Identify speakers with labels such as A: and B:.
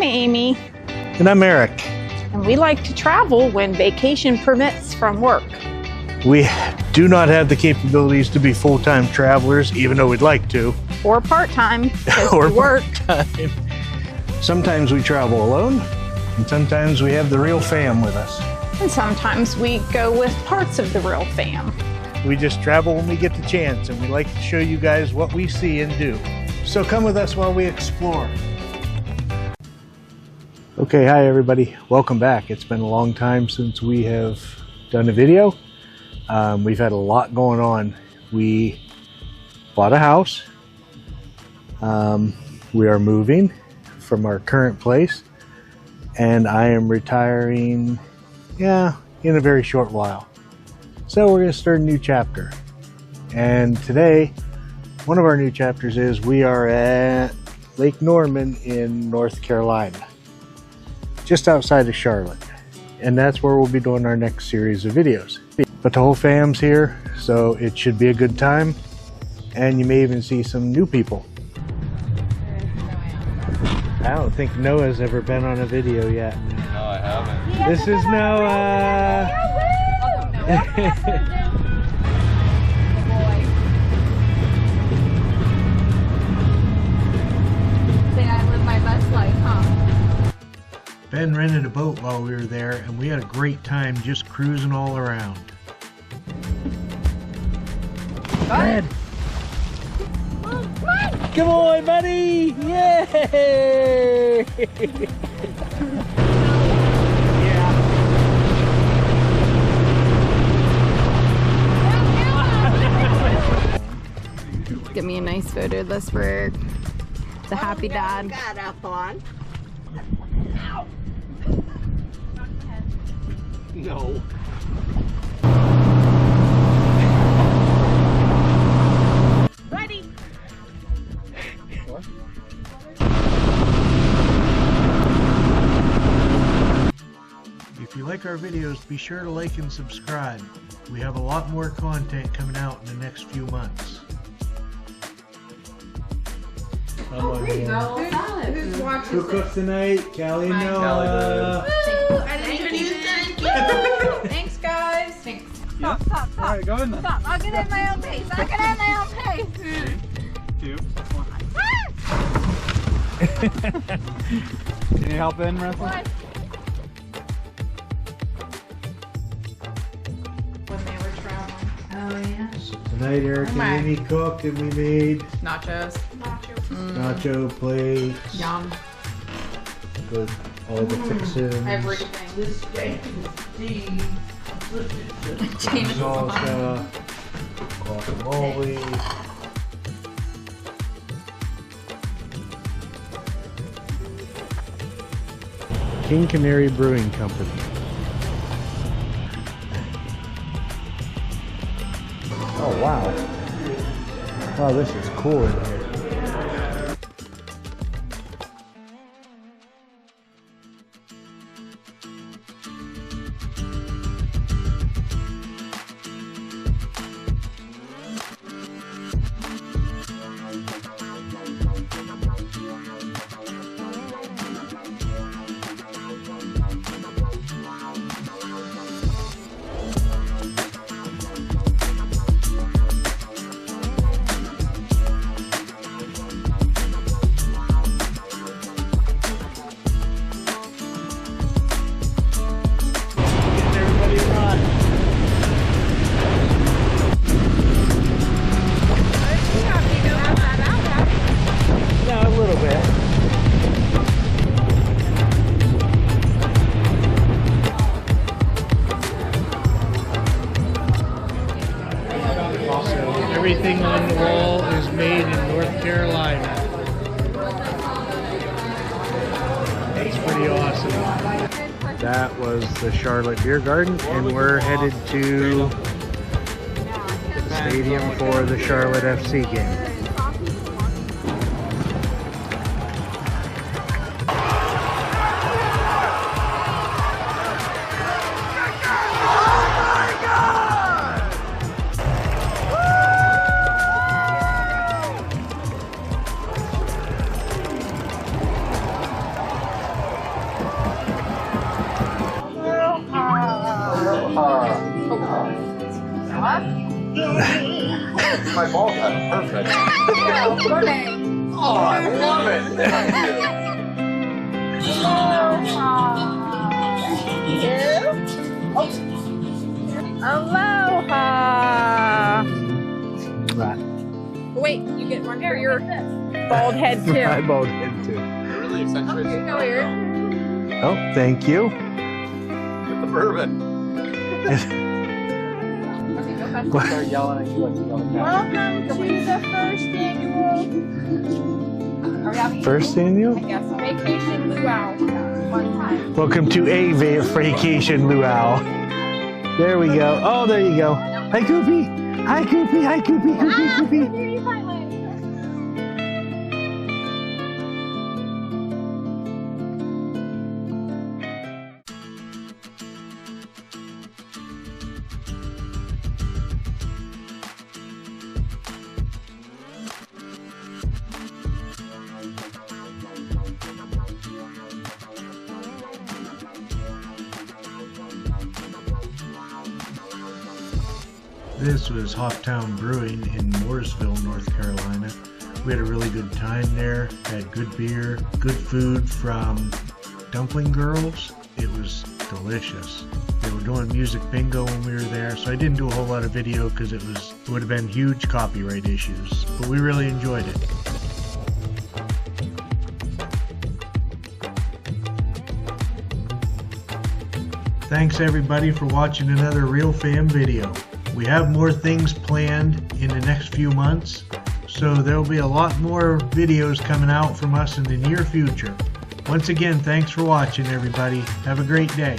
A: I'm Amy.
B: And I'm Eric.
A: And we like to travel when vacation permits from work.
B: We do not have the capabilities to be full-time travelers, even though we'd like to.
A: Or part-time, because
B: Or
A: we work.
B: part-time. Sometimes we travel alone, and sometimes we have the real fam with us.
A: And sometimes we go with parts of the real fam.
B: We just travel when we get the chance, and we like to show you guys what we see and do. So come with us while we explore. Okay, hi everybody. Welcome back. It's been a long time since we have done a video. We've had a lot going on. We bought a house. We are moving from our current place, and I am retiring, in a very short while. So we're going to start a new chapter. And today, one of our new chapters is we are at Lake Norman in North Carolina, just outside of Charlotte. And that's where we'll be doing our next series of videos. But the whole fam's here, so it should be a good time. And you may even see some new people. I don't think Noah's ever been on a video yet.
C: No, I haven't.
B: This is Noah!
D: Say I live my best life, huh?
B: Ben rented a boat while we were there, and we had a great time just cruising all around. Ben! Come on, buddy! Yay!
D: Give me a nice photo of this for the happy dad.
E: Got up on.
C: No.
E: Ready?
C: What?
B: If you like our videos, be sure to like and subscribe. We have a lot more content coming out in the next few months.
E: Who's watching?
B: Who cooked tonight? Callie and Noah.
E: Thank you.
D: Thanks, guys. Thanks.
E: Stop.
C: Alright, go in then.
E: Stop. I'll get in my own pace. I'll get in my own pace.
C: 2, 1. Can you help in, Russell?
E: One.
D: When they were traveling. Oh, yeah.
B: Tonight Eric and Amy cooked and we made
D: Nachos.
B: nacho plates
D: Yum.
B: with all the fixings.
D: Everything.
E: This day is
B: Salsa, guacamole. King Canary Brewing Company. Oh wow. Wow, this is cool in here. Everything on the wall is made in North Carolina. That's pretty awesome. That was the Charlotte Beer Garden, and we're headed to the stadium for the Charlotte FC game.
F: My ball got perfect. Oh, I love it. Thank you.
A: Aloha.
B: Right.
A: Wait, you get one for your bald head
B: My
A: too.
B: bald head too.
F: It really accentuates
B: Oh, thank you.
F: with the bourbon.
C: Start yelling at you like you yell at
A: Welcome to the first annual
B: First annual?
A: Vacation Luau. One time.
B: Welcome to a vacation luau. There we go. Oh, there you go. Hi, Koopy. Hi, Koopy. Hi, Koopy. Koopy, Koopy. This was Hoptown Brewing in Mooresville, North Carolina. We had a really good time there, had good beer, good food from Dumpling Girls. It was delicious. They were doing music bingo when we were there, so I didn't do a whole lot of video because it would have been huge copyright issues, but we really enjoyed it. Thanks everybody for watching another Real Fam video. We have more things planned in the next few months, so there'll be a lot more videos coming out from us in the near future. Once again, thanks for watching everybody. Have a great day.